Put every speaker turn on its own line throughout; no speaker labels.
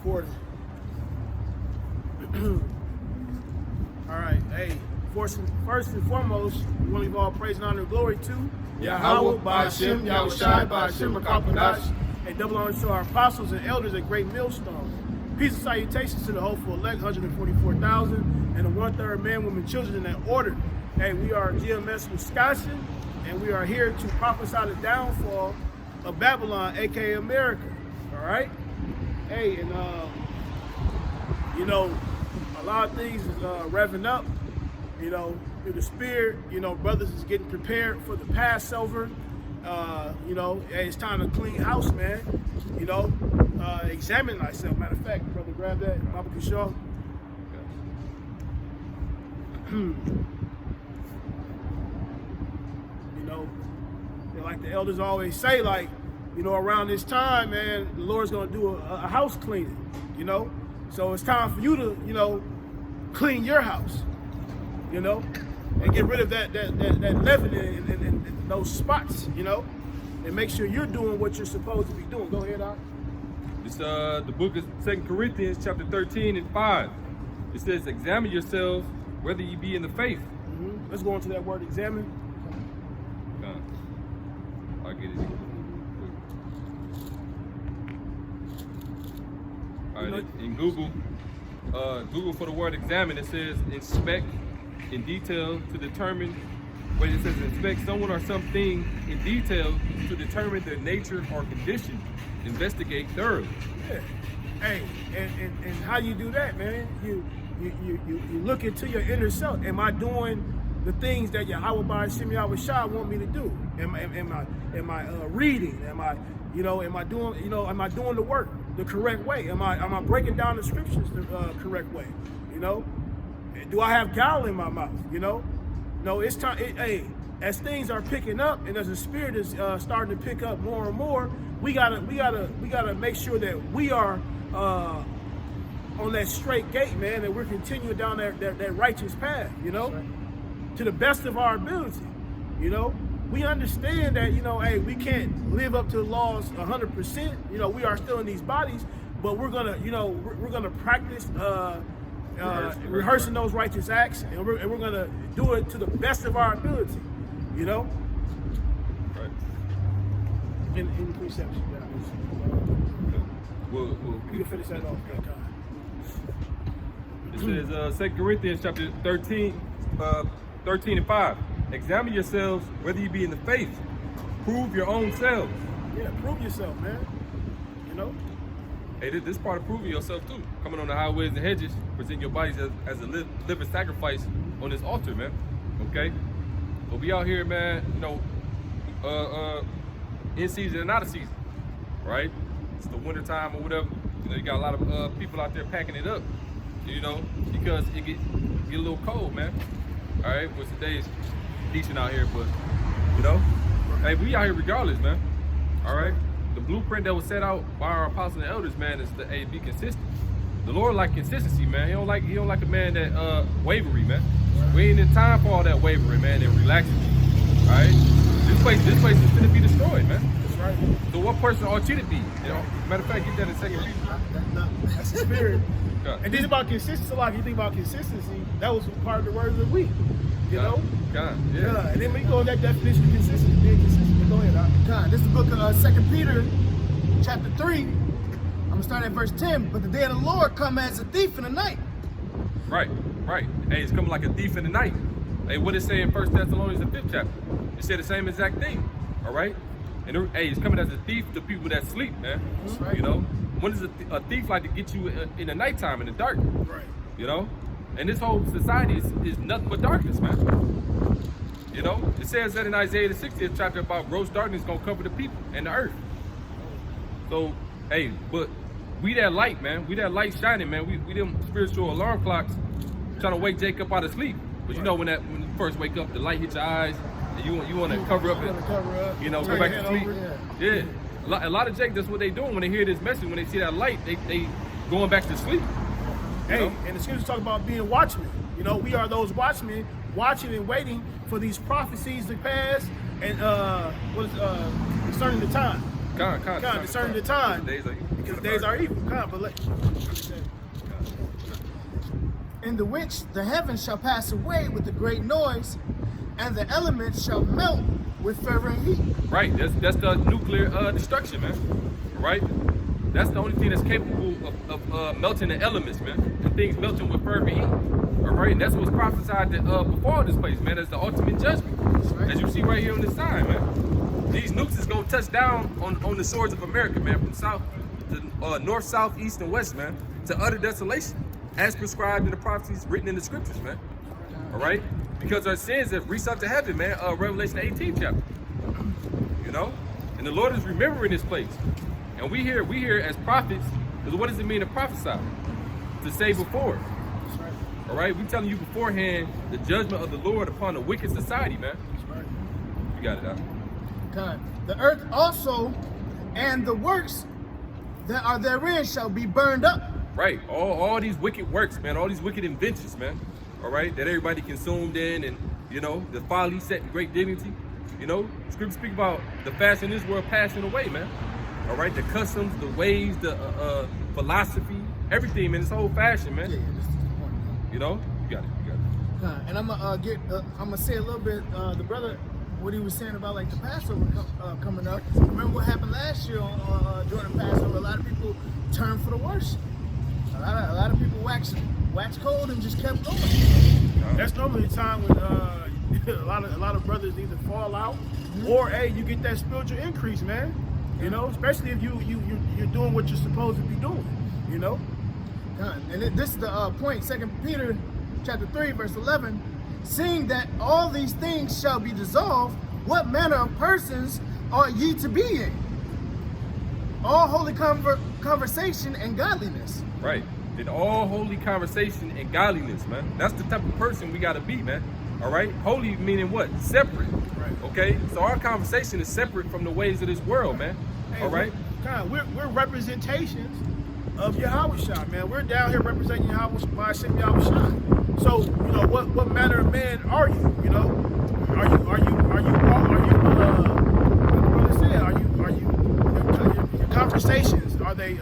recording. All right, hey, first and foremost, we want to give all praise and honor and glory to
Yahweh, Ba'ashem, Yahushai, Ba'ashem, Makapadash,
and double honor to our apostles and elders at Great Millstone. Peace and salutations to the hopeful elect, 144,000, and the 1/3 men, women, children in that order. Hey, we are GMS Wisconsin, and we are here to prophesy the downfall of Babylon, aka America. All right? Hey, and you know, a lot of things is revving up, you know, through the spirit. You know, brothers is getting prepared for the Passover. You know, hey, it's time to clean house, man. You know, examine thyself. Matter of fact, brother, grab that, Baba Kishore. You know, like the elders always say, like, you know, around this time, man, the Lord's gonna do a house cleaning, you know? So it's time for you to, you know, clean your house, you know? And get rid of that leaven and those spots, you know? And make sure you're doing what you're supposed to be doing. Go ahead, Doc.
It's the book of 2 Corinthians chapter 13 and 5. It says, examine yourselves whether you be in the faith.
Let's go into that word, examine.
I'll get it. All right, in Google for the word examine, it says inspect in detail to determine, when it says inspect someone or something in detail to determine their nature or condition, investigate thoroughly.
Yeah. Hey, and how you do that, man? You look into your inner self. Am I doing the things that Yahweh Ba'ashem Yahushai want me to do? Am I reading? Am I doing the work the correct way? Am I breaking down the scriptures the correct way? You know, do I have gall in my mouth? You know, no, it's time. Hey, as things are picking up and as the spirit is starting to pick up more and more, we gotta make sure that we are on that straight gate, man, and we're continuing down that righteous path, you know, to the best of our ability. You know, we understand that, you know, hey, we can't live up to the laws 100%. You know, we are still in these bodies, but we're gonna, you know, we're gonna practice rehearsing those righteous acts, and we're gonna do it to the best of our ability. You know,
Right.
in precepts.
We'll
You can finish that off.
It says 2 Corinthians chapter 13 and 5. Examine yourselves whether you be in the faith. Prove your own selves.
Yeah, prove yourself, man. You know?
Hey, this part of proving yourself too. Coming on the highways and hedges, present your bodies as a living sacrifice on this altar, man. Okay? But we out here, man, you know, in season and out of season, right? It's the winter time or whatever. You know, you got a lot of people out there packing it up, you know, because it get a little cold, man. All right, well, today's decent out here, but, you know, hey, we out here regardless, man. All right? The blueprint that was set out by our apostles and elders, man, is to be consistent. The Lord like consistency, man. He don't like a man that wavery, man. We ain't in time for all that wavering, man, and relaxing. All right? This place is gonna be destroyed, man.
That's right.
So what person ought you to be? You know, matter of fact, get that in second reading.
That's the spirit.
God.
And then about consistency, like you think about consistency, that was part of the word of the week. You know?
God,
Yeah.
yeah.
And then we go on that definition of consistency, being consistent. Go ahead, Doc.
God, this is the book of 2 Peter, chapter 3. I'm going to start at verse 10. But the day of the Lord come as a thief in the night.
Right. Hey, it's coming like a thief in the night. Hey, what it say in 1 Thessalonians, the 5th chapter? It said the same exact thing. All right? And hey, it's coming as a thief to people that sleep, man.
That's right.
You know? When does a thief like to get you in the nighttime, in the dark?
Right.
You know? And this whole society is nothing but darkness, man. You know? It says that in Isaiah the 60th chapter about gross darkness gonna cover the people and the earth. So, hey, but we that light, man. We that light shining, man. We them spiritual alarm clocks trying to wake Jacob out of sleep. But you know when you first wake up, the light hits your eyes, and you want to cover up and, you know, go back to sleep. Yeah. A lot of Jake, that's what they doing when they hear this message. When they see that light, they going back to sleep.
Hey,
know?
and the scriptures talk about being watchmen. You know, we are those watchmen watching and waiting for these prophecies to pass and concerning the time. Concerning the time.
Days like,
because days are evil. But let
In the which the heavens shall pass away with a great noise, and the elements shall melt with fervent heat.
Right, that's the nuclear destruction, man. Right? That's the only thing that's capable of melting the elements, man. And things melting with fervent heat. All right, and that's what's prophesied that before this place, man. That's the ultimate judgment.
Right.
As you see right here on this side, man. These nukes is gonna touch down on the shores of America, man, from south to north, south, east, and west, man, to utter desolation, as prescribed in the prophecies written in the scriptures, man. All right, because our sins have reached up to heaven, man. Revelation 18 chapter. You know, and the Lord is remembering this place, and we here as prophets. Because what does it mean to prophesy? To say before. All right, we telling you beforehand the judgment of the Lord upon the wicked society, man. You got it out.
God. The earth also and the works that are therein shall be burned up.
Right, all these wicked works, man, all these wicked inventions, man. All right, that everybody consumed in, and you know, the folly set in great dignity. You know, scripture speak about the fashion in this world passing away, man. All right, the customs, the ways, the philosophy, everything, man. This whole fashion, man.
Yeah, this is the point.
You know, you got it.
And I'm gonna say a little bit. The brother, what he was saying about like the Passover coming up. Remember what happened last year on during the Passover? A lot of people turned for the worship. A lot of people waxed cold and just kept going.
that's normally the time when a lot of brothers either fall out or hey, you get that spiritual increase, man. You know, especially if you're doing what you're supposed to be doing. You know.
And this is the point. 2 Peter chapter 3 verse 11. Seeing that all these things shall be dissolved, what manner of persons ought ye to be in? All holy conversation and godliness.
Right. In all holy conversation and godliness, man. That's the type of person we gotta be, man. All right. Holy meaning what? Separate.
Right.
Okay. So our conversation is separate from the ways of this world, man.
Hey,
All right.
We're representations of Yahushua, man. We're down here representing Yahushua, So, you know, what manner of man are you? You know, are you what did I say? Your conversations, are they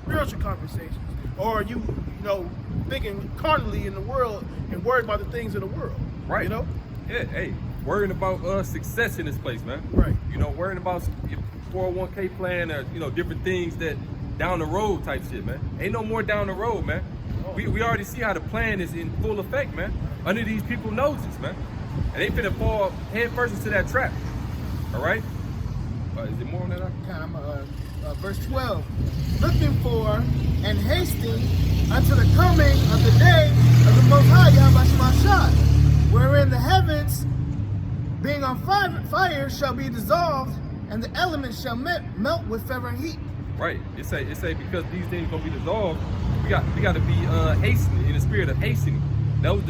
spiritual conversations? Or are you know, thinking carnally in the world and worried about the things of the world?
Right.
You know?
Yeah, hey, worrying about success in this place, man.
Right.
You know, worrying about your 401k plan or, you know, different things that down the road type shit, man. Ain't no more down the road, man. We already see how the plan is in full effect, man. Under these people's noses, man. And they finna fall head first into that trap. All right? Is there more on that?
Verse 12. Looking for and hasting unto the coming of the day of the Most High Yahweh Shemashah, wherein the heavens, being on fire, shall be dissolved, and the elements shall melt with fervent heat.
Right. It say because these things gonna be dissolved, we got to be hastening in the spirit of hastening. That was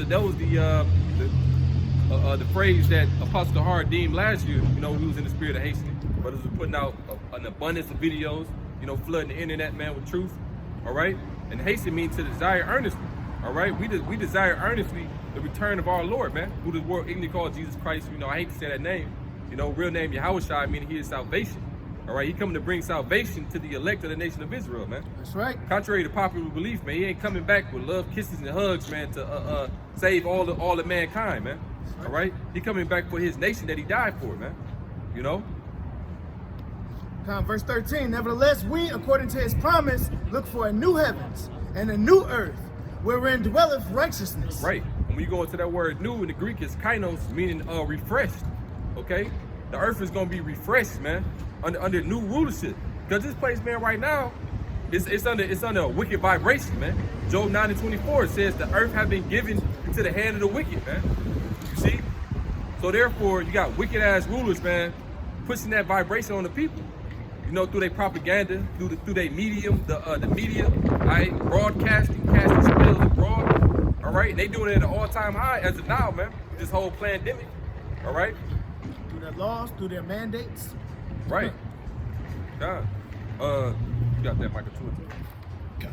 the phrase that Apostle Hard deemed last year. You know, we was in the spirit of hastening. Brothers were putting out an abundance of videos. You know, flooding the internet, man, with truth. All right. And hasten means to desire earnestly. All right. We desire earnestly the return of our Lord, man, who the world ignorantly called Jesus Christ. You know, I hate to say that name. You know, real name Yahushua, meaning he is salvation. All right, he coming to bring salvation to the elect of the nation of Israel, man.
That's right.
Contrary to popular belief, man, he ain't coming back with love, kisses, and hugs, man, to save all of mankind, man.
Right.
All right, he coming back for his nation that he died for, man. You know.
Verse 13. Nevertheless, we, according to his promise, look for a new heavens and a new earth, wherein dwelleth righteousness.
Right. When you go into that word "new" in the Greek, is kainos, meaning refreshed. Okay, the earth is gonna be refreshed, man. Under new rulership, because this place, man, right now, it's under a wicked vibration, man. Job 9:24 says the earth have been given into the hand of the wicked, man. You see, so therefore you got wicked ass rulers, man, pushing that vibration on the people. You know, through their propaganda, through their medium, the media, all right, broadcasting, casting spells abroad, all right, and they doing it at an all-time high as of now, man. This whole pandemic, all right.
Through their laws, through their mandates.
Right. God. You got that, Micah 2.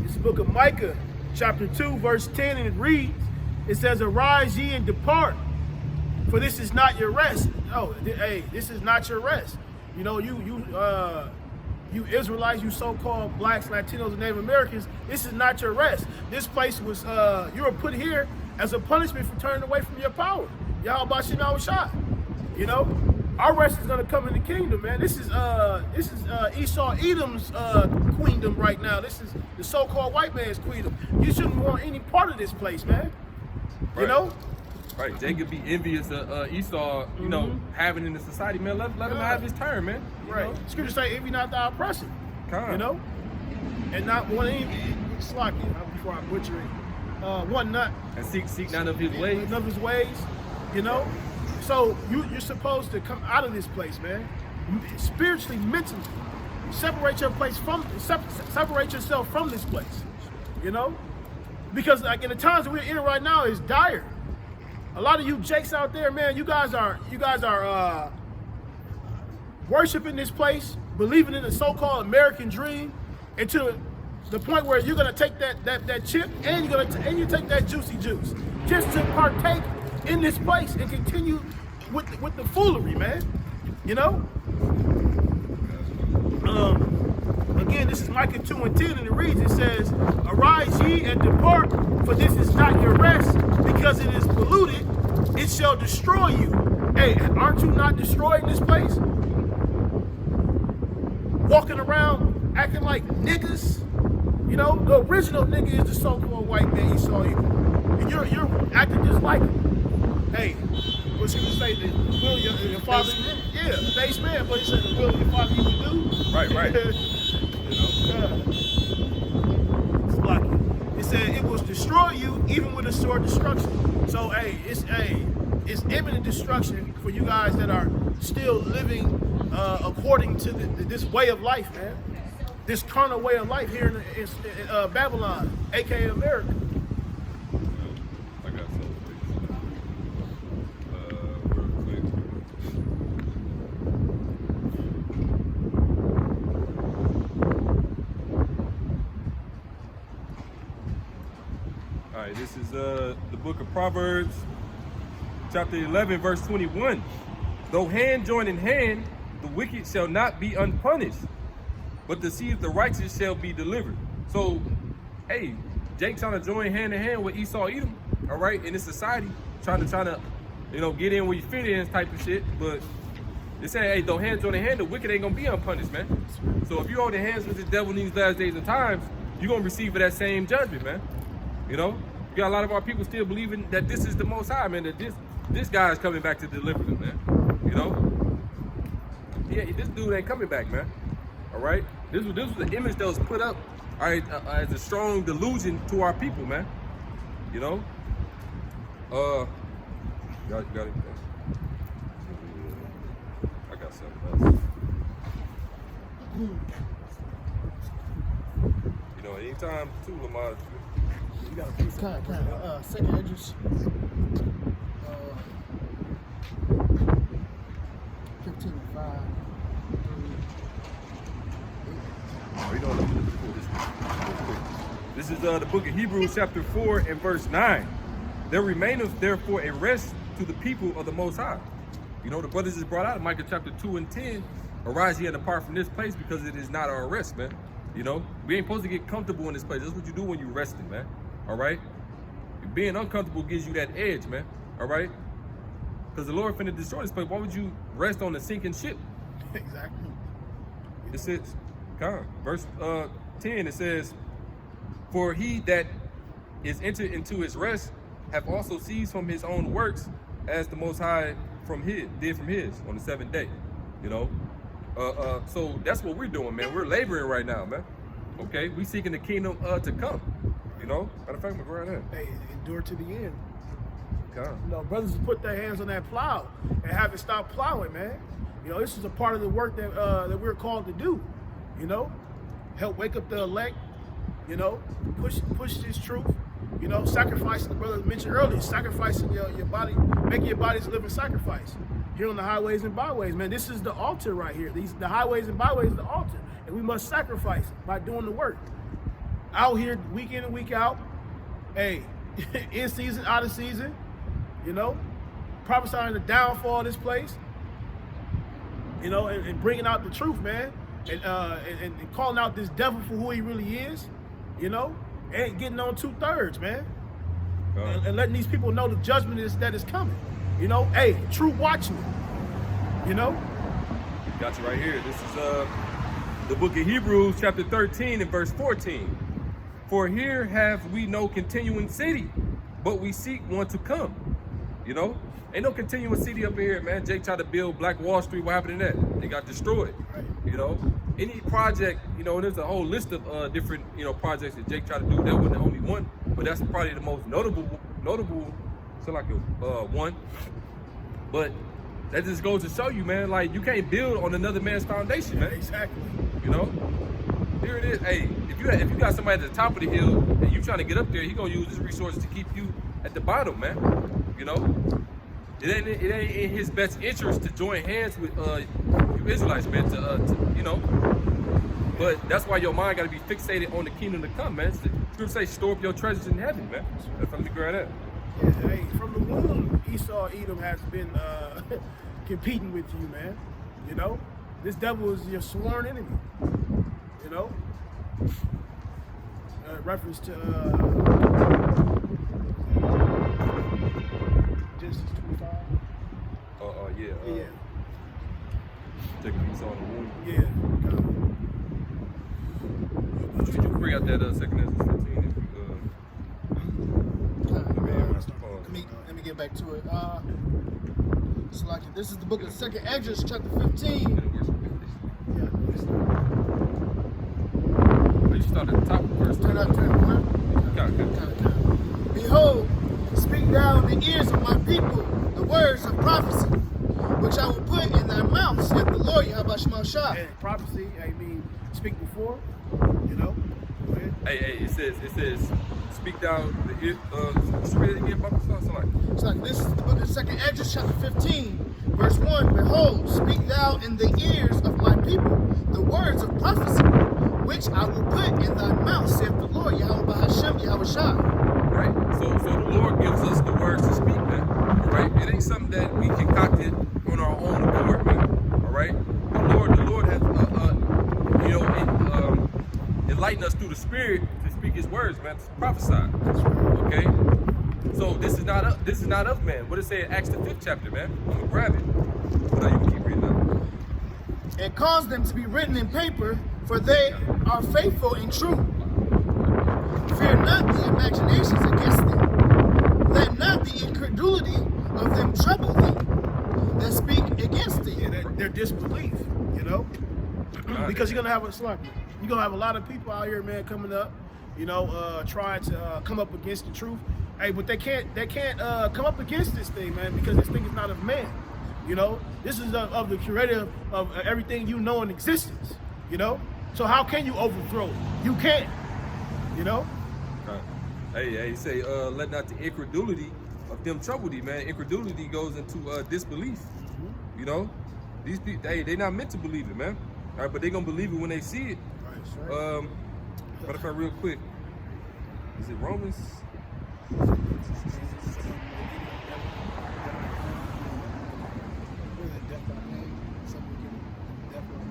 It's the book of Micah, chapter 2, verse 10, and it reads, it says, arise ye and depart, for this is not your rest. Oh, hey, this is not your rest. You know, you Israelites, you so-called blacks, Latinos, and Native Americans, this is not your rest. This place was, you were put here as a punishment for turning away from your power. Yahweh Hashem Yahweh Shai. You know, our rest is gonna come in the kingdom, man. This is Esau Edom's queendom right now. This is the so-called white man's queendom. You shouldn't want any part of this place, man. You know?
Right, Jacob be envious of Esau, you know, having in the society, man. Let him have his turn, man.
Right. Scripture say, envy not thy oppressor.
Come.
You know? And not one any slocky, before I butcher it. One nut.
And seek none of his ways.
None of his ways, you know? So you're supposed to come out of this place, man. Spiritually, mentally. Separate yourself from this place. You know? Because like in the times that we're in right now is dire. A lot of you jakes out there, man, you guys are worshiping this place, believing in the so-called American dream, and to the point where you're gonna take that chip and you take that juicy juice just to partake in this place and continue with the foolery, man. You know? Again, this is Micah 2:10, and it reads, it says, arise ye and depart, for this is not your rest, because it is polluted, it shall destroy you. Hey, aren't you not destroying this place? Walking around acting like niggas. You know, the original nigga is the so-called white man Esau Edom. And you're acting just like him. Hey, what you say, the will of your father, yeah, base man, but he said the will of your father you can do.
Right.
It's lucky. It said it will destroy you even with a sword destruction. So it's imminent destruction for you guys that are still living according to this way of life, man. This carnal way of life here in Babylon, aka America.
I got something real quick. All right, this is the book of Proverbs, chapter 11, verse 21. Though hand join in hand, the wicked shall not be unpunished, but the seed of the righteous shall be delivered. So, hey, Jake trying to join hand in hand with Esau Edom, all right, in this society, trying to, you know, get in where you fit in type of shit. But they say, hey, though hands join in hand, the wicked ain't gonna be unpunished, man. So if you hold the hands with the devil in these last days and times, you're gonna receive that same judgment, man. You know, you got a lot of our people still believing that this is the Most High, man. That this guy is coming back to deliver them, man. You know, yeah, this dude ain't coming back, man. All right, this was the image that was put up, all right, as a strong delusion to our people, man. You know, got it. I got something else. You know, anytime too, Lamar.
You got a piece
Kind of second edges. 15:5.
Oh, you know, let me pull this real quick. This is the book of Hebrews, chapter 4 and verse 9. There remaineth therefore a rest to the people of the Most High. You know, the brothers is brought out in Micah chapter 2 and 10. Arise ye and depart from this place, because it is not our rest, man. You know, we ain't supposed to get comfortable in this place. That's what you do when you're resting, man. All right? Being uncomfortable gives you that edge, man. All right? Because the Lord finna destroy this place. Why would you rest on a sinking ship?
Exactly.
It says, verse 10, it says, for he that is entered into his rest have also ceased from his own works, as the Most High did from his on the seventh day. You know? So that's what we're doing, man. We're laboring right now, man. Okay? We seeking the kingdom to come. You know? Matter of fact, I'm going to go right
Hey, endure to the end.
there.
You know, brothers put their hands on that plow and haven't stopped plowing, man. You know, this is a part of the work that we're called to do. You know, help wake up the elect. You know, push this truth. You know, sacrificing, the brother mentioned earlier, sacrificing your body, making your bodies a living sacrifice. Here on the highways and byways, man, this is the altar right here. The highways and byways is the altar, and we must sacrifice by doing the work. Out here, week in and week out, hey, in season, out of season, you know, prophesying the downfall of this place, you know, and bringing out the truth, man. and calling out this devil for who he really is, you know, and getting on 2/3, man. And letting these people know the judgment that is coming. You know, hey, truth watching it. You know?
Got you right here. This is the book of Hebrews, chapter 13 and verse 14. For here have we no continuing city, but we seek one to come. You know? Ain't no continuing city up in here, man. Jake tried to build Black Wall Street. What happened to that? They got destroyed.
Right.
You know? Any project, you know, there's a whole list of different, you know, projects that Jake tried to do. That wasn't the only one, but that's probably the most notable, so like one. But that just goes to show you, man, like you can't build on another man's foundation, man.
Exactly.
You know? Here it is. Hey, if you got somebody at the top of the hill and you trying to get up there, he gonna use his resources to keep you at the bottom, man. You know? It ain't in his best interest to join hands with you Israelites, man, to you know. But that's why your mind gotta be fixated on the kingdom to come, man. Scripture say store up your treasures in heaven, man. That's let me grab that.
Yeah, hey, from the womb, Esau, Edom has been competing with you, man. You know? This devil is your sworn enemy. You know? Reference to Genesis 25.
Yeah. Taking Esau in the womb.
Yeah.
You can bring out that second Ezra 15
Let me get back to it. So like this is the book of 2nd Ezra, chapter 15.
You start at the top of verse 2.
Turn up,
Okay.
Behold, speak thou in the ears of my people the words of prophecy, which I will put in thy mouth, saith the Lord Yahweh Shema Shah.
And prophecy, I mean, speak before, you know? Go ahead.
Hey, it says, speak down the ear. Let's read it again, Papa.
It's like this is the book of 2nd Ezra, chapter 15, verse 1. Behold, speak thou in the ears of my people the words of prophecy, which I will put in thy mouth, saith the Lord Yahweh Hashem Yahweh Shah.
Right. So the Lord gives us the words to speak, man. All right. It ain't something that we concocted on our own accord, man. All right. The Lord has, enlightened us through the Spirit to speak His words, man. To prophesy. Okay. So this is not of man. What it say in Acts the 5th chapter, man? I'm gonna grab it. But you can keep reading that.
And cause them to be written in paper, for they are faithful and true. Fear not the imaginations against them. Let not the incredulity of them trouble thee that speak against thee.
Yeah, their disbelief, you know? Because you're gonna have a lot of people out here, man, coming up, you know, trying to come up against the truth. Hey, but they can't come up against this thing, man, because this thing is not of man. You know, this is of the creator of everything you know in existence. You know, so how can you overthrow it? You can't. You know.
Hey, say, let not the incredulity of them trouble thee, man. Incredulity goes into disbelief. You know, these people, hey, they not meant to believe it, man. All right, but they gonna believe it when they see it.
Right.
Matter of fact, real quick, is it Romans?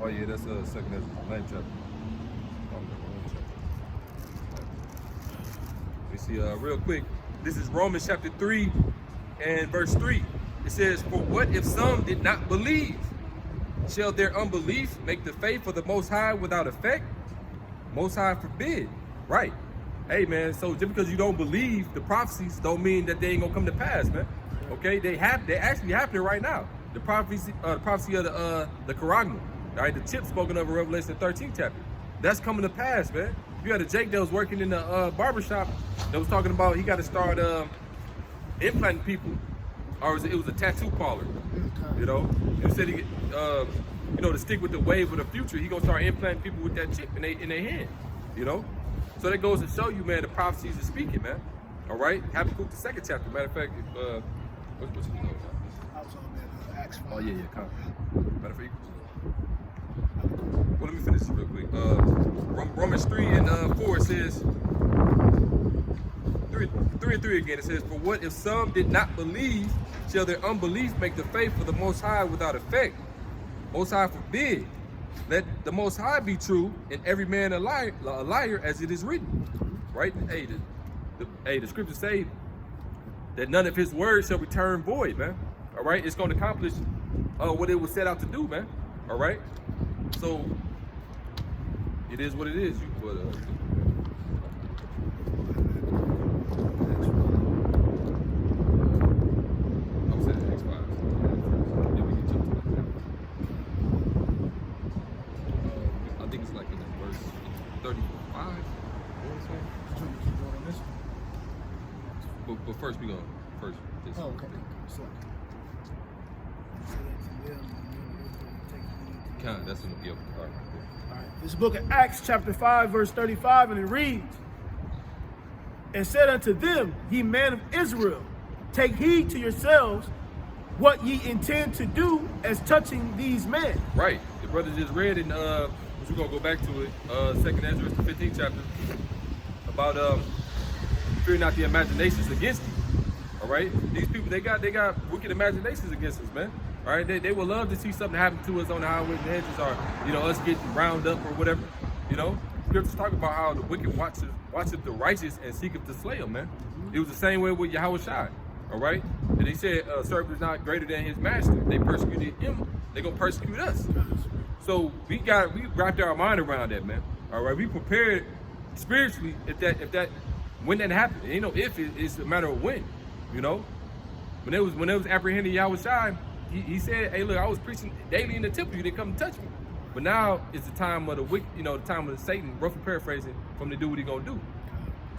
Oh yeah, that's 2nd Ezra 9th chapter. We see real quick. This is Romans chapter 3 and verse 3. It says, "For what if some did not believe? Shall their unbelief make the faith of the Most High without effect? Most High forbid." Right. Hey man, so just because you don't believe the prophecies don't mean that they ain't gonna come to pass, man. Okay, they actually happening right now. The prophecy of the Quran, all right, the tip spoken of in Revelation 13th chapter. That's coming to pass, man. You had a Jake that was working in the barbershop that was talking about he got to start implanting people, or it was a tattoo parlor. You know, he said he, to stick with the wave of the future, he gonna start implanting people with that chip in their hand. You know, so that goes to show you, man, the prophecies are speaking, man. All right, Habakkuk the 2nd chapter. Matter of fact, what's you know?
I was on that Acts 5.
Oh yeah, come. Matter of fact, well, let me finish this real quick. Romans 3 and 4 it says 3 and 3 again. It says, "For what if some did not believe? Shall their unbelief make the faith of the Most High without effect? Most High forbid. Let the Most High be true, and every man a liar as it is written. Right? Hey, the scriptures say that none of his words shall return void, man. All right? It's going to accomplish what it was set out to do, man. All right? So, it is what it is. I'm saying X5. Then we can jump to that. I think it's like in the verse 35. But first we go this.
Oh, okay.
That's in the guilt. All right.
All right. This book of Acts, chapter 5, verse 35, and it reads, and said unto them, ye men of Israel, take heed to yourselves what ye intend to do as touching these men.
Right. The brother just read in we're gonna go back to it, 2nd Ezra, the 15th chapter, about fear not the imaginations against you. All right? These people, they got wicked imaginations against us, man. All right, they would love to see something happen to us on the highways and hedges, or us getting round up or whatever. Scriptures talk about how the wicked watcheth the righteous and seeketh to slay them, man. It was the same way with Yahushua. All right, and they said servant is not greater than his master. They persecuted him, they gonna persecute us. So we wrapped our mind around that, man. All right, we prepared spiritually if that when that happened. And, if it's a matter of when. When it was apprehending Yahushua. He said, hey, look, I was preaching daily in the temple. You didn't come and touch me. But now it's the time of the wicked, the time of the Satan, roughly paraphrasing, from to do what he gonna do.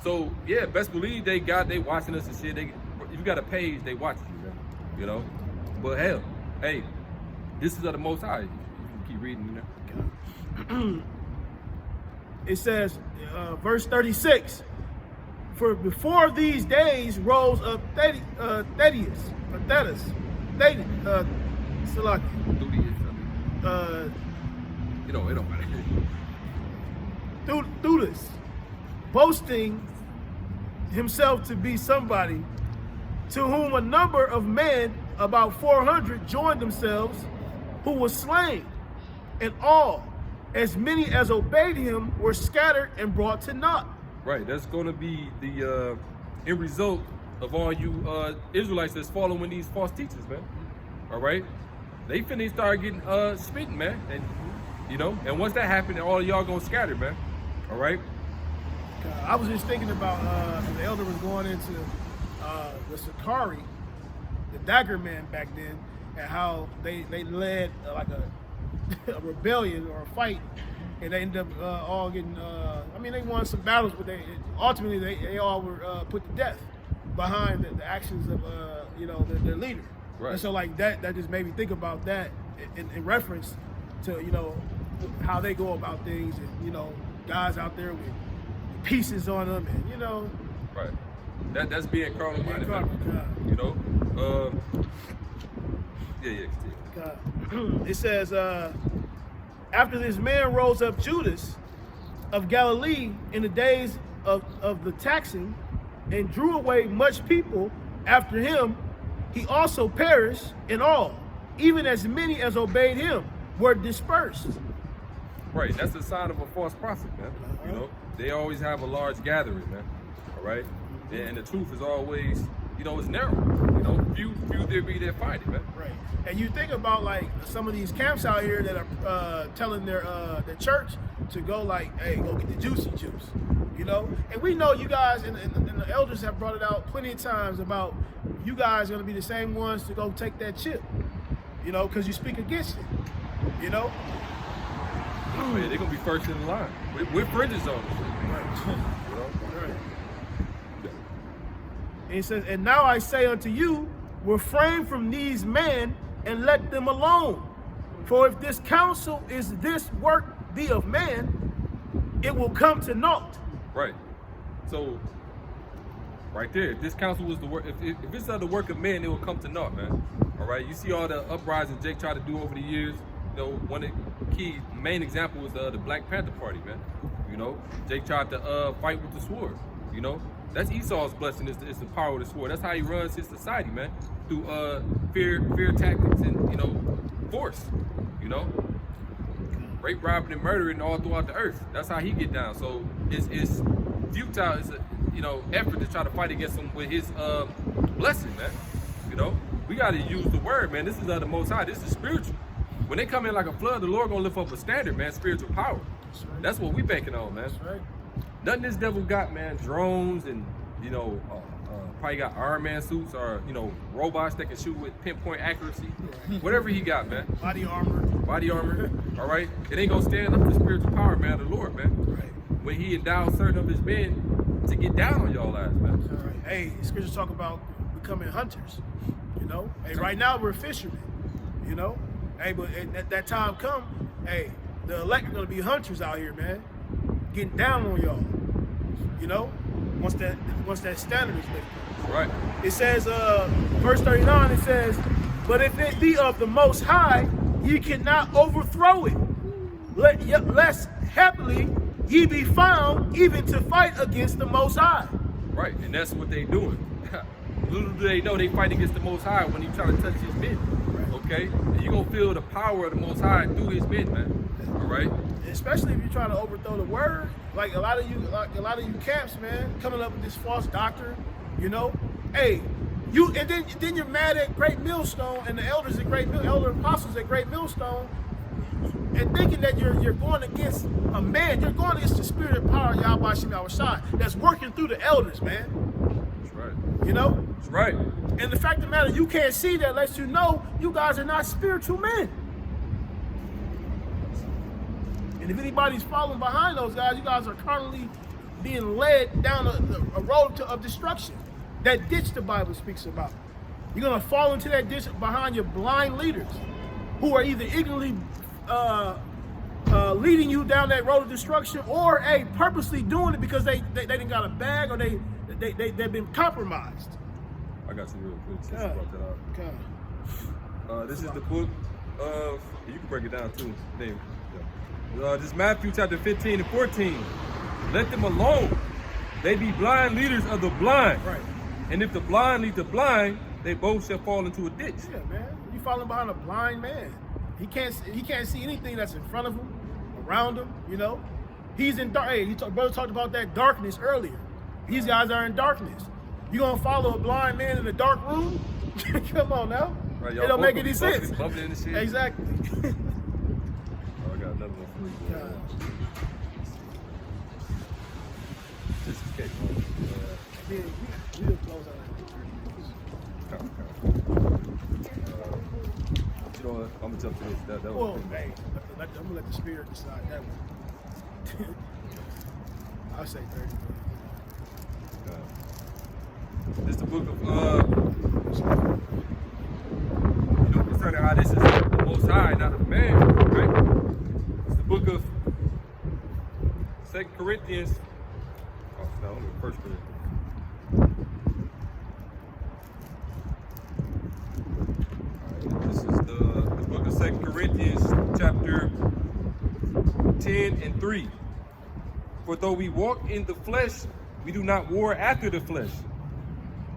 So, yeah, best believe they watching us and shit. If you got a page, they watching you, man. But hell, hey, this is of the Most High. You can keep reading,
It says, verse 36, for before these days rose up Thaddeus, Salaki.
It don't matter.
Theudas, boasting himself to be somebody, to whom a number of men, about 400, joined themselves, who was slain, and all, as many as obeyed him, were scattered and brought to naught.
Right, that's going to be the end result of all you Israelites that's following these false teachers, man. All right, they finna start getting spitting, man, and and once that happened, all y'all gonna scatter, man. All right.
I was just thinking about the elder was going into the Sakari, the Dagger Man back then, and how they led like a rebellion or a fight, and they ended up all getting. They won some battles, but ultimately they all were put to death behind the actions of their leader.
Right.
And so like that just made me think about that in reference to how they go about things, and guys out there with pieces on them, and
Right. That's being carnal minded.
It says, after this man rose up Judas of Galilee in the days of the taxing, and drew away much people after him, he also perished, and all, even as many as obeyed him, were dispersed.
Right, that's the sign of a false prophet, man. They always have a large gathering, man. All right, and the truth is always, it's narrow. Few there be that find it, man.
Right, and you think about like some of these camps out here that are telling their church to go like, hey, go get the juicy juice, And we know you guys and the elders have brought it out plenty of times about you guys going to be the same ones to go take that chip, because you speak against it,
Oh, yeah, they're gonna be first in the line. We're fringes on it.
Right. Right. And he says, and now I say unto you, refrain from these men and let them alone. For if this counsel is this work be of man, it will come to naught.
Right. So, right there, if this counsel was the work, if it's of the work of men, it will come to naught, man. All right. You see all the uprisings Jake tried to do over the years. One of the key main example was the Black Panther Party, man. Jake tried to fight with the sword. That's Esau's blessing. Is the power of the sword. That's how he runs his society, man. Through fear tactics and force. rape, robbing, and murdering all throughout the earth. That's how he get down. So it's futile. It's a effort to try to fight against him with his blessing, man. You know, we got to use the word, man. This is of the Most High. This is spiritual. When they come in like a flood, the Lord gonna lift up a standard, man. Spiritual power. That's what we banking on, man.
That's right.
Nothing this devil got, man. Drones and probably got Iron Man suits or robots that can shoot with pinpoint accuracy. Whatever he got, man.
Body armor.
Body armor. All right. It ain't gonna stand up to spiritual power, man. Of the Lord, man.
Right.
When he endows certain of his men to get down on y'all ass, man.
All right. Hey, scriptures talk about becoming hunters. You know. Hey, right now we're fishermen. You know. Hey, but at that time come, hey, the elect are gonna be hunters out here, man. Getting down on y'all. You know. Once that standard is lifted.
Right.
It says, verse 39, it says, but if it be of the Most High, ye cannot overthrow it. Lest happily ye be found even to fight against the Most High.
Right, and that's what they doing. Little do they know they fight against the Most High when you try to touch his men. Okay? And you gonna feel the power of the Most High through his men, man. All right?
Especially if you're trying to overthrow the word. Like a lot of you camps, man, coming up with this false doctrine, you know. Hey, then you're mad at Great Millstone and the elders at elder apostles at Great Millstone, and thinking that you're going against a man. You're going against the spirit of power, Yahweh Shem Yahushua, that's working through the elders, man.
That's right.
You know?
That's right.
And the fact of the matter, you can't see that lets you know you guys are not spiritual men. And if anybody's following behind those guys, you guys are currently being led down a road of destruction. That ditch the Bible speaks about. You're going to fall into that ditch behind your blind leaders who are either ignorantly leading you down that road of destruction or purposely doing it because they didn't got a bag or they've been compromised.
I got some real quick since you brought that out. This is the book of, you can break it down too, name. This is Matthew chapter 15 and 14. Let them alone. They be blind leaders of the blind.
Right.
And if the blind lead the blind, they both shall fall into a ditch.
Yeah, man. You falling behind a blind man. He can't see anything that's in front of him, around him, you know. He's in dark. Hey, brother talked about that darkness earlier. These guys are in darkness. You gonna follow a blind man in a dark room? Come on now.
Right,
it don't make any sense.
Bumping in the shit.
Exactly.
Oh, I got another one for you. Just in case.
We'll close out.
You know what? I'm gonna jump to this. That
Well,
was
hey, I'm gonna let the spirit decide that one. I'll say 30.
This is the book of concerning how this is the Most High, not of man, right? It's the book of 2 Corinthians. Oh, no, let me 1 Corinthians. All right, this is the book of 2 Corinthians, chapter 10 and 3. For though we walk in the flesh, we do not war after the flesh.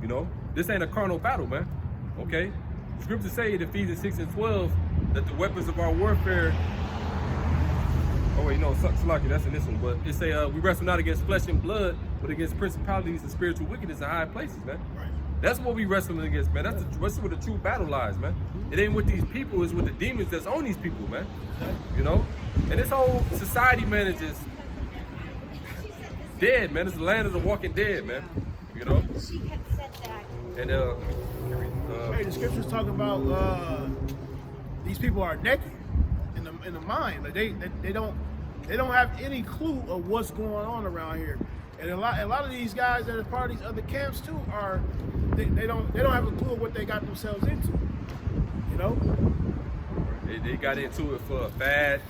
You know, this ain't a carnal battle, man. Okay? The scriptures say in Ephesians 6 and 12 that the weapons of our warfare. Oh wait, no, Salaki, that's in this one. But it say we wrestle not against flesh and blood, but against principalities and spiritual wickedness in high places, man.
Right.
That's what we wrestling against, man. That's where the true battle lies, man. It ain't with these people, it's with the demons that's on these people, man. You know? And this whole society, man, is just dead, man. It's the land of the walking dead, man. You know?
She had said that.
And
Hey, the scriptures talk about these people are naked in the mind. Like they don't have any clue of what's going on around here. And a lot of these guys that are part of these other camps too they don't have a clue of what they got themselves into. You know?
they got into it for a fad.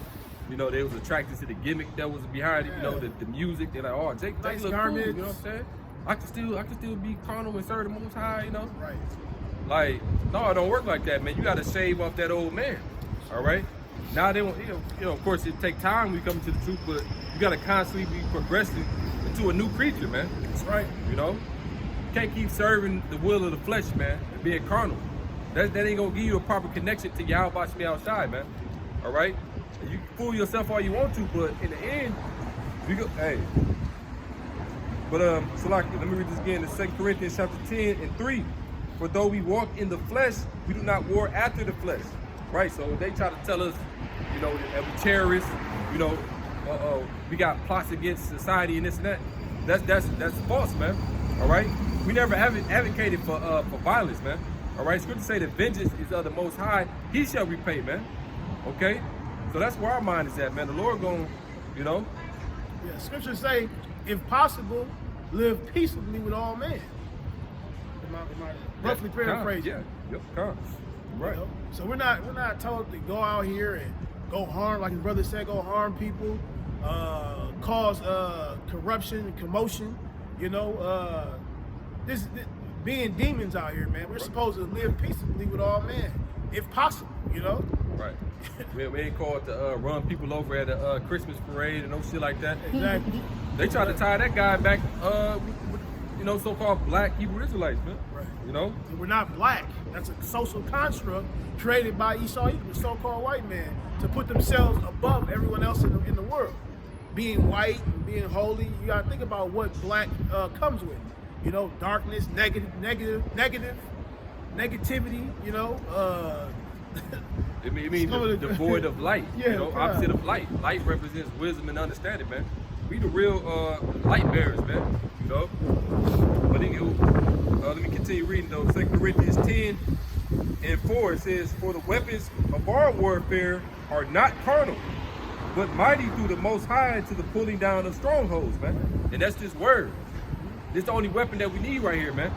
You know, they was attracted to the gimmick that was behind it. You know, the music. They're like, oh, Jake
Nice
look cool.
garments.
You know what I'm saying? I can still be carnal and serve the Most High. You know?
Right.
Like, no, it don't work like that, man. You got to shave off that old man. All right. Now they want, you know, of course, it take time when you come to the truth, but you got to constantly be progressing into a new creature, man.
That's right.
You know, you can't keep serving the will of the flesh, man, and being carnal. That ain't gonna give you a proper connection to Yahweh Shem Yahushai, man. All right. You can fool yourself all you want to, but in the end, we go. Hey. But so like, let me read this again. In 2 Corinthians chapter 10 and 3. For though we walk in the flesh, we do not war after the flesh. Right? So they try to tell us, you know, that we terrorists, you know, we got plots against society and this and that. That's false, man. All right? We never advocated for violence, man. All right? Scripture say that vengeance is of the Most High. He shall repay, man. Okay? So that's where our mind is at, man. The Lord going, you know.
Yeah, scriptures say, if possible, live peaceably with all men. Am I roughly paraphrasing?
Yeah, yep, right.
You know? So we're not told to go out here and go harm, like his brother said, go harm people, cause corruption and commotion. You know, this being demons out here, man. We're supposed to live peaceably with all men, if possible. You know.
Right. We ain't called to run people over at a Christmas parade and no shit like that.
Exactly.
They tried to tie that guy back, with, you know, so-called black Hebrew Israelites, man.
Right.
You know?
And we're not black. That's a social construct created by Esau, the so-called white man, to put themselves above everyone else in the world. Being white and being holy, you gotta think about what black comes with. You know, darkness, negativity, you know,
It means the void of light,
Yeah,
you know,
yeah.
opposite of light. Light represents wisdom and understanding, man. We the real light bearers, man, you know. But anywho, let me continue reading though. 2 Corinthians 10 and 4, it says, for the weapons of our warfare are not carnal, but mighty through the Most High to the pulling down of strongholds, man. And that's this word. This the only weapon that we need right here, man.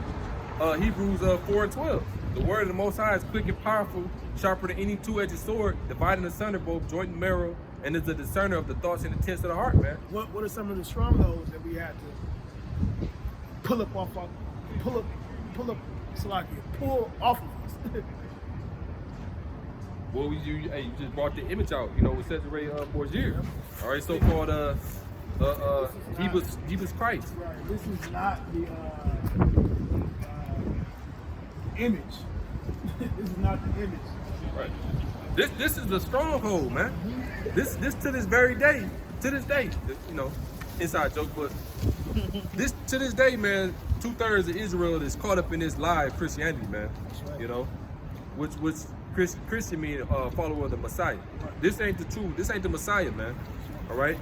Hebrews 4 and 12. The word of the Most High is quick and powerful, sharper than any two-edged sword, dividing asunder both joint and marrow, and is a discerner of the thoughts and intents of the heart, man.
what are some of the strongholds that we had to pull up, Salakia, pull off of us?
Well, you just brought the image out, you know, with Cesare Borgia. All right, so-called Jesus Christ.
Right. This is not the image. This is not the image.
Right. This is the stronghold, man. This to this very day, you know, inside joke, but this to this day, man, 2/3 of Israel is caught up in this lie of Christianity, man.
Right.
You know, which Christian mean follower of the Messiah.
Right.
This ain't the truth. This ain't the Messiah, man. All right.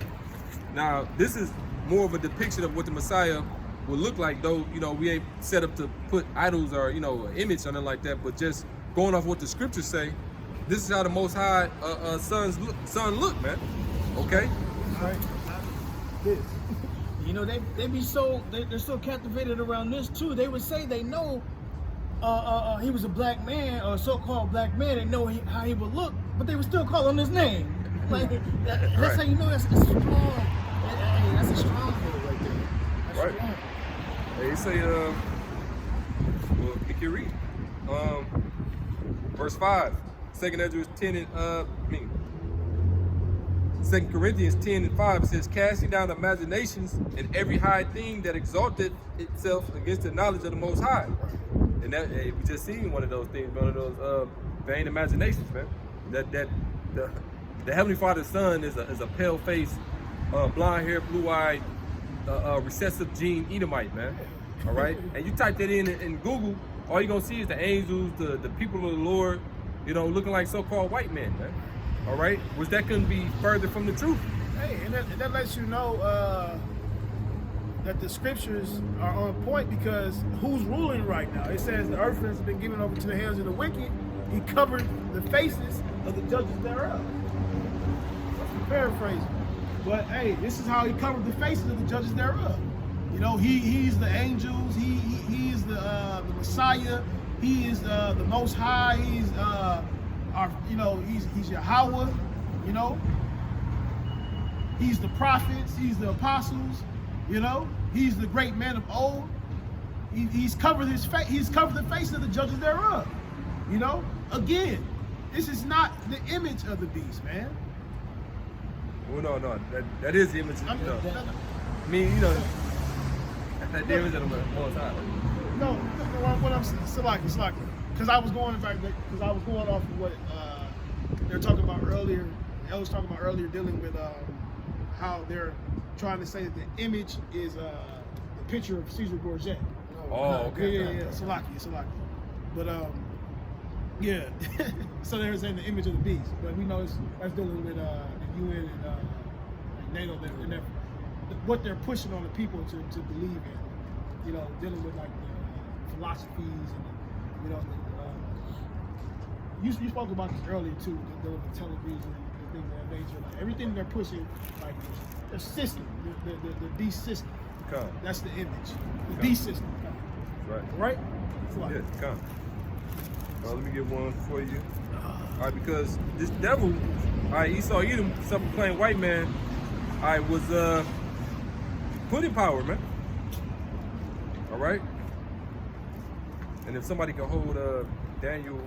Now this is more of a depiction of what the Messiah would look like, though. You know, we ain't set up to put idols or, you know, an image or nothing like that, but just going off what the scriptures say. This is how the Most High son look, man. Okay.
Right. This.
You know, they be so they're so captivated around this too. They would say they know he was a black man or a so-called black man. They know how he would look, but they would still call him his name. Like that's how you know that's strong. Hey, that's a stronghold right there. That's
Right.
strong.
They say, well, we can read. Verse 5, 2 Ezra 10 and 2 Corinthians 10 and 5 says, casting down imaginations and every high thing that exalted itself against the knowledge of the Most High. And that, we just seen one of those things, one of those vain imaginations, man. The Heavenly Father's son is a pale faced, blonde haired, blue eyed, recessive gene Edomite, man. All right, and you type that in Google, all you're gonna see is the angels, the people of the Lord, you know, looking like so-called white men, man. All right, which that couldn't be further from the truth.
Hey, and that lets you know that the scriptures are on point, because who's ruling right now? It says the earth has been given over to the hands of the wicked. He covered the faces of the judges thereof. That's paraphrasing. But hey, this is how he covered the faces of the judges thereof. You know, he's the angels. He is the Messiah. He is the Most High. He's he's Yahweh. You know, he's the prophets. He's the apostles. You know, he's the great man of old. He's covered his face. He's covered the face of the judges thereof. You know, again, this is not the image of the beast, man.
Well, no, that is the image. You know, I mean, you know, that the image of the Most High.
No, what I'm Salaki, because I was going off of what they were talking about earlier I was talking about earlier, dealing with how they're trying to say that the image is the picture of Caesar Borgia.
Oh, okay.
Yeah. Salaki. But yeah. So they're saying the image of the beast, but we know that's dealing with the UN and NATO. What they're pushing on the people to believe in. You know, dealing with like the philosophies and you spoke about this earlier too, dealing with television and things of that nature. Like everything they're pushing, like the system, the beast system.
Come.
That's the image. The beast system. Right?
Yeah, come. Well, let me get one for you. All right, because this devil, all right, Esau Edom, self-proclaimed white man, all right, was put in power, man. All right? And if somebody can hold Daniel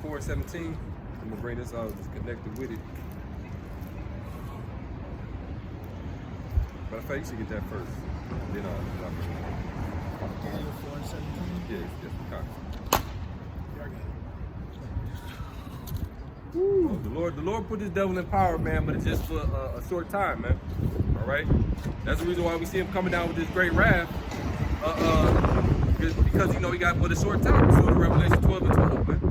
4:17, I'm gonna bring this out, it's connected with it. Matter of fact, you should get that first. Then
Daniel 4:17.
yes, okay. The Lord put this devil in power, man, but it's just for a short time, man. All right? That's the reason why we see him coming down with this great wrath. Because, you know, he got but a short time. So in Revelation 12 and 12, man.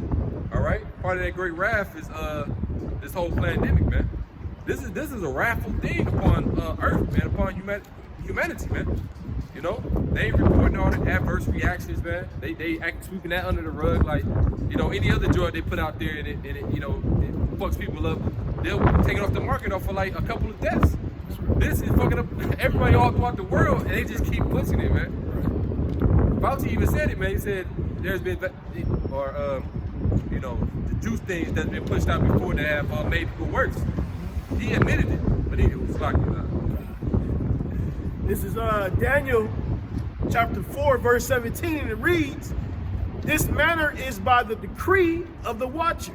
All right? Part of that great wrath is this whole pandemic, man. This is a wrathful thing upon Earth, man, upon humanity, man. You know, they ain't reporting all the adverse reactions, man. They act sweeping that under the rug like, you know, any other drug they put out there and it you know, it fucks people up. They'll take it off the market for like a couple of deaths. This is fucking up everybody all throughout the world, and they just keep pushing it, man. Fauci even said it, man. He said there's been, you know, the juice things that's been pushed out before that have made people worse. He admitted it, but he was locked it up.
This is Daniel chapter 4, verse 17, and it reads, "This manner is by the decree of the watchers,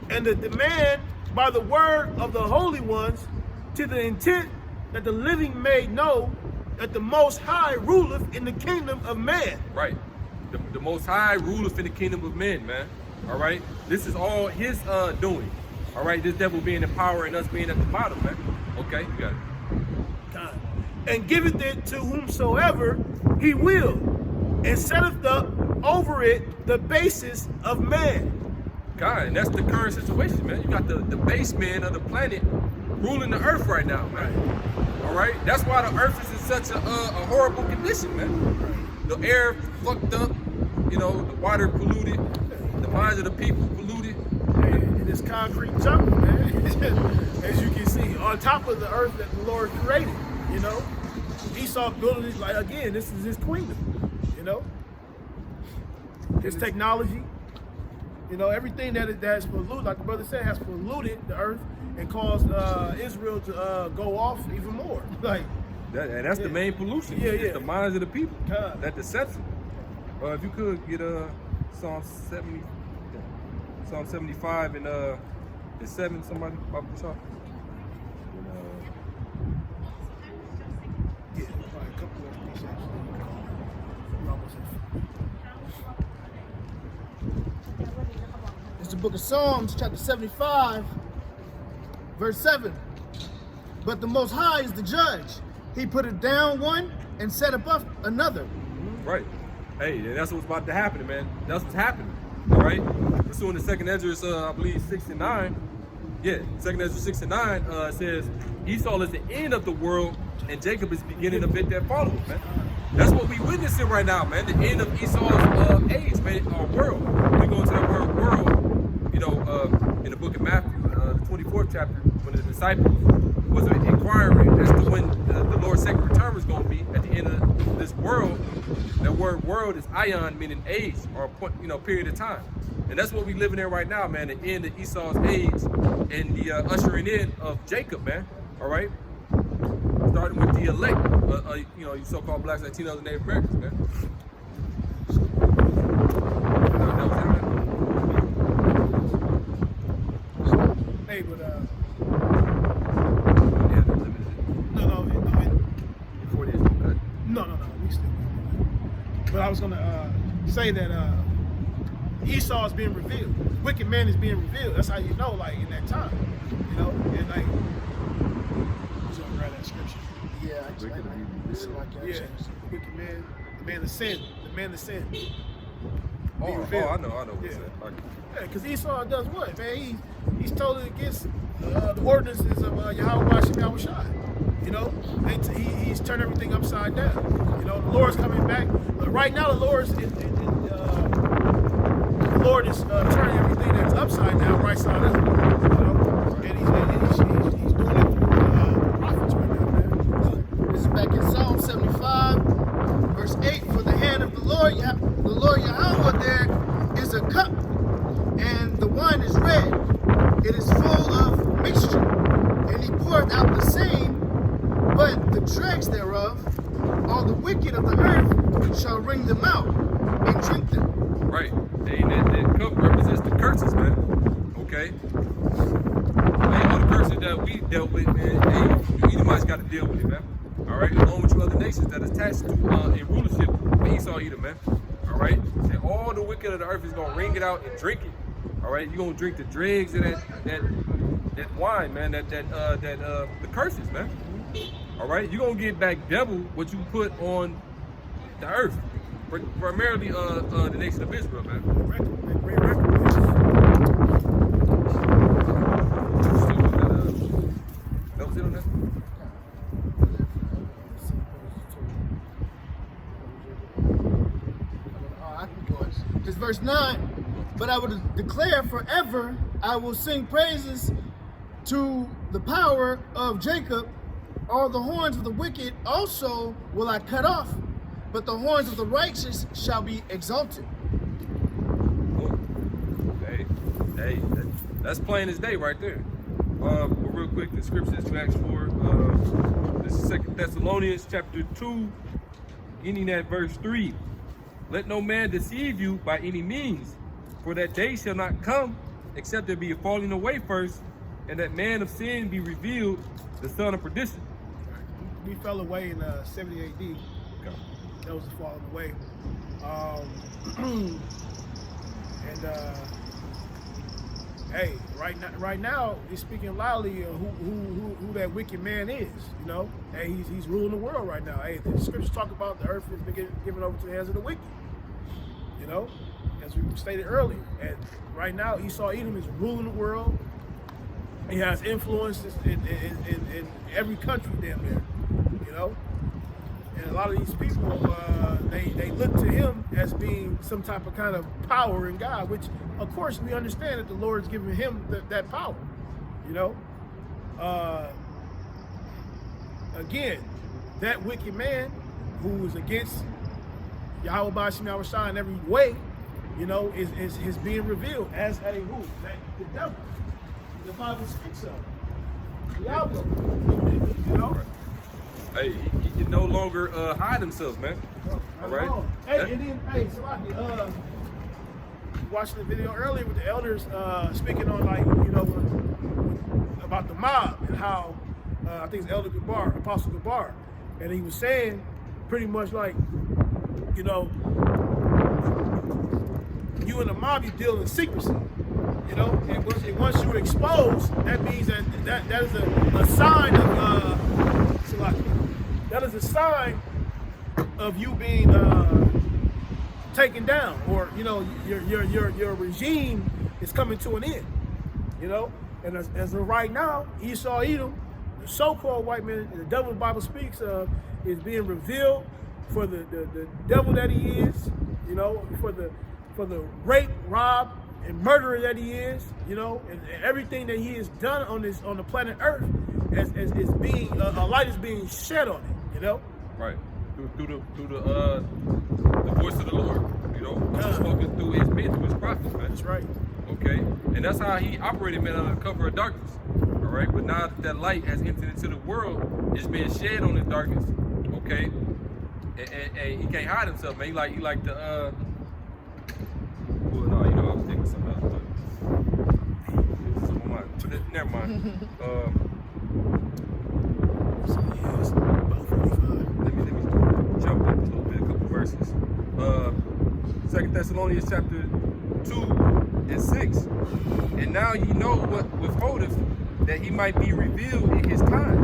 and the demand by the word of the holy ones, to the intent that the living may know that the Most High ruleth in the kingdom of man."
Right. The Most High ruleth in the kingdom of men, man. All right? This is all his doing. All right? This devil being in power and us being at the bottom, man. Okay, you got it.
God. "And giveth it to whomsoever he will, and setteth up over it the basis of man."
God, and that's the current situation, man. You got the base man of the planet ruling the earth right now, man. All right? That's why the earth is in such a horrible condition, man. The air fucked up, you know, the water polluted, the minds of the people polluted.
And this concrete jungle, man, as you can see, on top of the earth that the Lord created, you know. Esau building it, like, again, this is his kingdom, you know. His technology, you know, everything that has polluted, like the brother said, has polluted the earth and caused Israel to go off even more. Like,
and that's the main pollution.
Yeah,
it's
yeah.
the minds of the people.
God.
That deception. If you could get Psalm 75 and 7, somebody, Bible shop.
yeah, probably a couple of precepts.
It's the book of Psalms, chapter 75, verse 7. "But the Most High is the judge. He put it down one and set up another."
Right. Hey, and that's what's about to happen, man. That's what's happening. All right. Pursuing the second Ezra, I believe 6 and 9. Yeah, second Ezra 6 and 9 says Esau is the end of the world, and Jacob is the beginning of it that follows, man. That's what we witnessing right now, man. The end of Esau's age, man, our world. We go into that word world, you know, in the book of Matthew, the 24th chapter, when the disciples was inquiring as to when the Lord's second return was going to be at the end of this world. That word world is ion, meaning age or point, you know, period of time. And that's what we living in right now, man. The end of Esau's age and the ushering in of Jacob, man. All right. Starting with the elect, you know, you so-called blacks, Latinos, and Native Americans, man. That was it, man.
Hey, but
Yeah, they're limited. Before this,
no, we still. But I was gonna say that Esau is being revealed. Wicked man is being revealed. That's how you know, like in that time, you know, and like. Who's gonna grab that scripture?
Yeah, I
Wicked and evil.
Yeah, the wicked man, the man of sin, the man of sin.
Oh, I know what
Yeah.
you're saying.
Yeah, because Esau does what, man? He's totally against the ordinances of Yahweh Bashim Yahushai. You know, he's turned everything upside down. You know, the Lord's coming back. But right now, the Lord is turning everything that's upside down right side up. You know, and he's doing it through the prophets right now, man.
This is back in Psalm 75, verse 8. For the hand of the Lord Yahweh there is a cup, and the wine is red. It is full of mixture, and he poureth out the same, but the dregs thereof, all the wicked of the earth shall wring them out and drink them.
Right. Hey, that cup represents the curses, man. Okay? Hey, all the curses that we dealt with, man, hey, you Edomites got to deal with it, man. All right? Along with you other nations that attached to in rulership with Esau Edom, man. All right? And all the wicked of the earth is going to wring it out and drink it. All right? You're going to drink the dregs of that wine, man, the curses, man. All right? You're going to get back double what you put on the earth. Primarily the nation of Israel, man.
Great record.
That was it on that?
I can go. It's verse 9. But I will declare forever, I will sing praises to the power of Jacob. All the horns of the wicked also will I cut off, but the horns of the righteous shall be exalted.
Oh. Hey, that's plain as day right there. Well, real quick, the scriptures to ask for. This is 2 Thessalonians chapter 2, beginning at verse 3. Let no man deceive you by any means, for that day shall not come, except there be a falling away first, and that man of sin be revealed, the son of perdition.
We fell away in 70 AD.
Okay.
That was the falling away. Hey, right now, he's speaking loudly who that wicked man is. You know, hey, he's ruling the world right now. Hey, the scriptures talk about the earth has been given over to the hands of the wicked. You know, as we stated earlier, and right now Esau Edom is ruling the world. He has influences in every country damn near. You know, and a lot of these people they look to him as being some type of kind of power in God, which of course we understand that the Lord's giving him that power. You know, again, that wicked man who is against Yahweh Bashim Yahushai in every way, you know, is being revealed as a who? The devil. The Bible speaks of. Diablo. You know?
Hey, he can no longer hide himself, man. All right?
Hey, and then, hey, somebody, watching the video earlier with the elders speaking on, like, you know, about the mob and how, I think it's Elder Gabar, Apostle Gabar, and he was saying pretty much like, you know, you and the mob, you deal in secrecy, you know, and once you're exposed, that means that is a sign of, that is a sign of you being taken down, or, you know, your regime is coming to an end, you know, and as of right now, Esau Edom, the so-called white man, the devil the Bible speaks of, is being revealed for the devil that he is, you know, for the rape, rob, and murderer that he is, you know, and everything that he has done on the planet Earth, as being a light is being shed on it, you know.
Right. Through the voice of the Lord, you know, which is spoken through his men, through his prophets, man.
That's right.
Okay, and that's how he operated, man, under the cover of darkness. All right, but now that light has entered into the world, it's being shed on the darkness. Okay, and he can't hide himself, man. He like the well, no, you know, I was thinking something else, but something on mine. Never mind.
So yeah, it's about 45.
Let me jump up a little bit, a couple verses. 2 Thessalonians chapter 2:6. And now ye know what withholdeth, that he might be revealed in his time.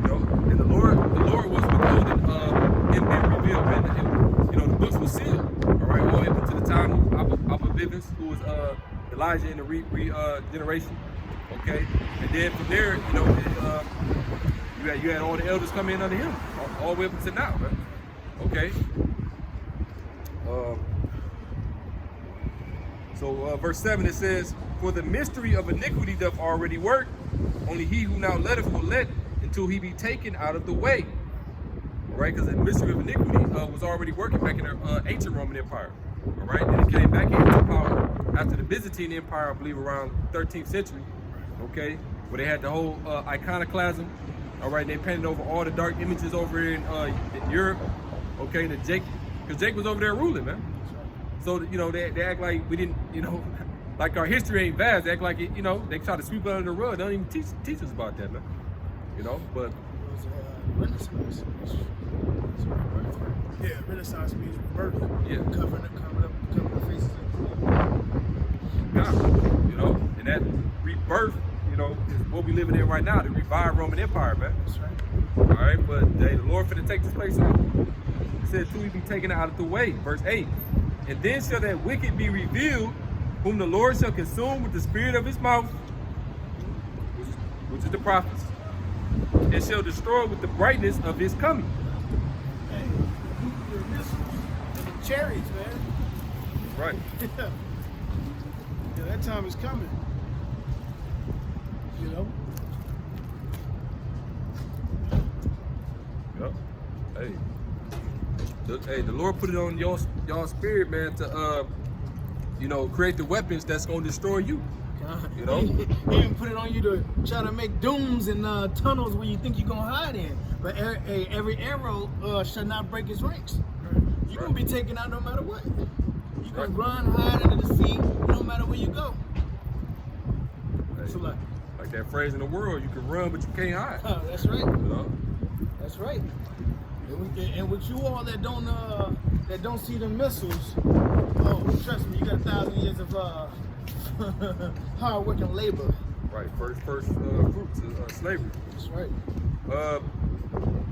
You know, and the Lord was withholding him being revealed, man. You know, the books were sealed, all right, all the way up to the time of Abibius, who was Elijah in the generation, okay. And then from there, you know, you had all the elders come in under him, all the way up to now, man. Okay. So verse 7, it says, for the mystery of iniquity doth already work, only he who now letteth will let until he be taken out of the way. Right? Because the mystery of iniquity was already working back in the ancient Roman Empire. All right? Then it came back into power after the Byzantine Empire, I believe around 13th century. Okay? Where they had the whole iconoclasm. All right? They painted over all the dark images over in Europe. Okay? Because Jake was over there ruling, man. So, you know, they act like we didn't, you know, like our history ain't vast. They act like, it, you know, they try to sweep it under the rug. They don't even teach us about that, man. You know, but.
Renaissance.
Yeah, Renaissance means birth.
Yeah.
Covering the faces of
God, you know, and that rebirth, you know, is what we living in right now, the revived Roman Empire, man.
That's right.
All right, but the Lord finna take this place out. He said, till he be taken out of the way. Verse 8. And then shall that wicked be revealed, whom the Lord shall consume with the spirit of his mouth, which is the prophets, and shall destroy with the brightness of his coming.
Hey, nuclear missiles and the chariots, man.
Right.
Yeah, that time is coming. You know?
Yep. Hey, the Lord put it on y'all spirit, man, to you know, create the weapons that's gonna destroy you. You know,
he even put it on you to try to make dooms and tunnels where you think you're gonna hide in. But every arrow shall not break its ranks. You're gonna be taken out no matter what. You're gonna run, hide under the sea, no matter where you go.
Hey,
So like
that phrase in the world, you can run but you can't hide.
that's right.
You know?
That's right. And with you all that don't see the missiles, oh, trust me, you got 1,000 years of hard work and labor.
Right. First fruits of slavery.
That's right.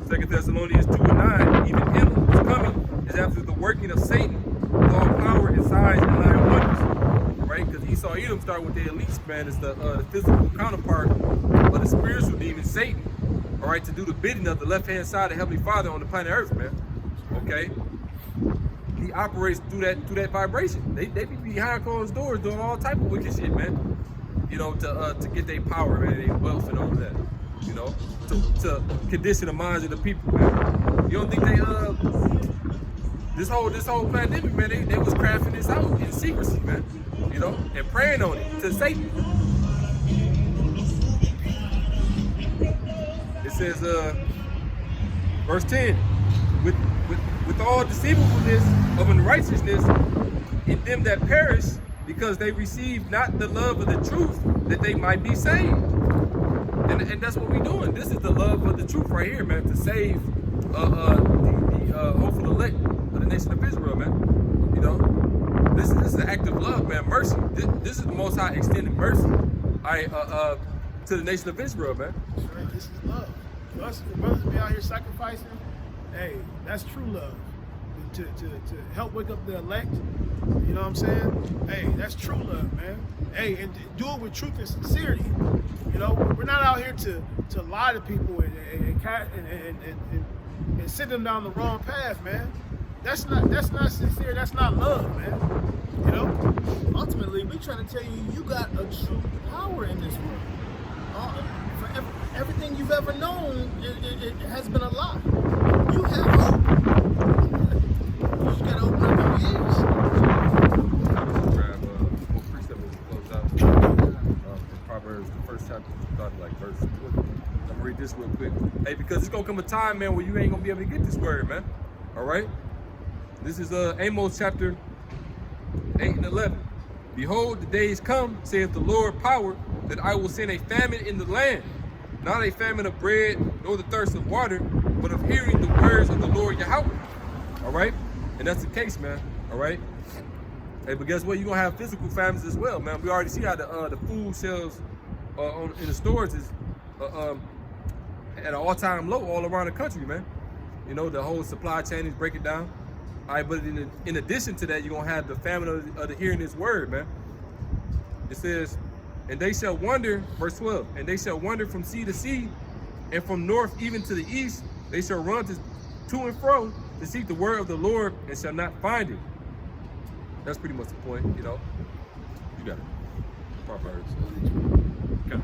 2 Thessalonians 2:9, even him who's coming is after the working of Satan, with all power and signs and lying wonders. Right? Because Esau Edom started with the elites, man. It's the physical counterpart of the spiritual demon, Satan. All right, to do the bidding of the left-hand side of Heavenly Father on the planet Earth, man. Okay? He operates through that vibration. They be behind closed doors doing all type of wicked shit, man. You know, to get their power, man, their wealth and all that. You know, to condition the minds of the people, man. You don't think they this whole pandemic, man, they was crafting this out in secrecy, man. You know, and praying on it to Satan. It says, verse 10, with all deceivableness of unrighteousness in them that perish, because they receive not the love of the truth, that they might be saved. And that's what we're doing. This is the love of the truth right here, man, to save the hopeful elect of the nation of Israel, man. You know, this is an act of love, man, mercy. This is the Most High extended mercy to the nation of Israel, man.
That's right. This is love. For us, for brothers to be out here sacrificing, hey, that's true love. To help wake up the elect, you know what I'm saying? Hey, that's true love, man. Hey, and do it with truth and sincerity. You know, we're not out here to lie to people and send them down the wrong path, man. That's not sincere. That's not love, man. You know.
Ultimately, we're trying to tell you, you got a true power in this world. For everything you've ever known, it has been a lie. You have hope. You just gotta open up your ears.
Grab precept as we close out. Proverbs, the first chapter, started like verse 20. I'm gonna read this real quick. Hey, because it's gonna come a time, man, where you ain't gonna be able to get this word, man. All right. This is Amos chapter 8 and 11. Behold, the days come, saith the Lord power, that I will send a famine in the land, not a famine of bread, nor the thirst of water, but of hearing the words of the Lord Yahweh. All right? And that's the case, man. All right? Hey, but guess what? You're gonna have physical famines as well, man. We already see how the food sales in the stores is at an all-time low all around the country, man. You know, the whole supply chain is breaking down. All right, but in addition to that, you're gonna have the famine of the hearing this word, man. It says, and they shall wander, verse 12, and they shall wander from sea to sea, and from north even to the east. They shall run to and fro to seek the word of the Lord, and shall not find it. That's pretty much the point, you know. You got it. Proverbs. Okay.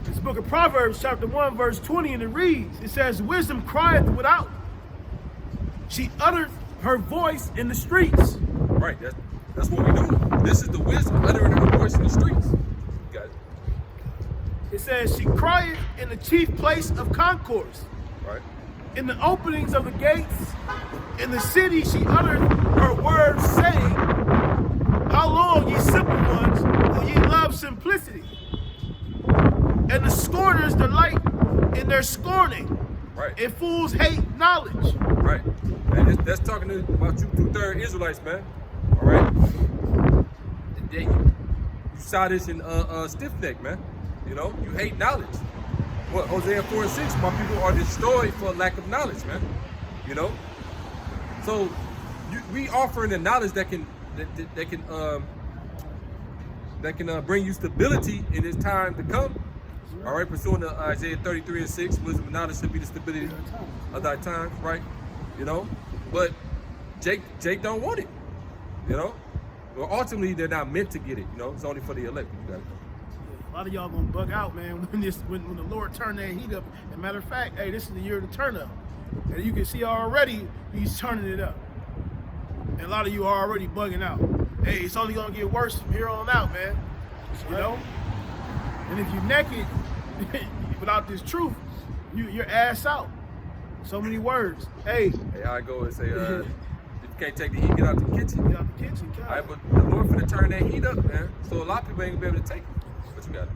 This book of Proverbs, chapter 1, verse 20, and it reads, it says, wisdom crieth without. She uttered her voice in the streets.
Right, that's what we do. This is the wisdom uttering her voice in the streets. You got it.
It says, she crieth in the chief place of concourse.
Right.
In the openings of the gates, in the city she uttered her words, saying, how long, ye simple ones, will ye love simplicity? And the scorners delight in their scorning.
Right.
And fools hate knowledge.
Right. And that's talking about you two-third Israelites, man. All right. You saw this in Stiff Neck, man. You know, you hate knowledge. What, Hosea 4:6, my people are destroyed for lack of knowledge, man. You know? So we offering the knowledge that can bring you stability in this time to come. All right, pursuing the Isaiah 33:6, wisdom and knowledge should be the stability of thy time, right? You know, but Jake don't want it. You know, well, ultimately they're not meant to get it. You know, it's only for the elect. You got it.
A lot of y'all gonna bug out, man, when the Lord turn that heat up. As a matter of fact, hey, this is the year to turn up, and you can see already He's turning it up. And a lot of you are already bugging out. Hey, it's only gonna get worse from here on out, man. You know. And if you're naked without this truth, you're ass out. So many words. Hey,
how I go and say, if you can't take the heat, get out the kitchen.
Get out the kitchen, God.
All right, but the Lord finna turn that heat up, man. So a lot of people ain't gonna be able to take it. But you got it.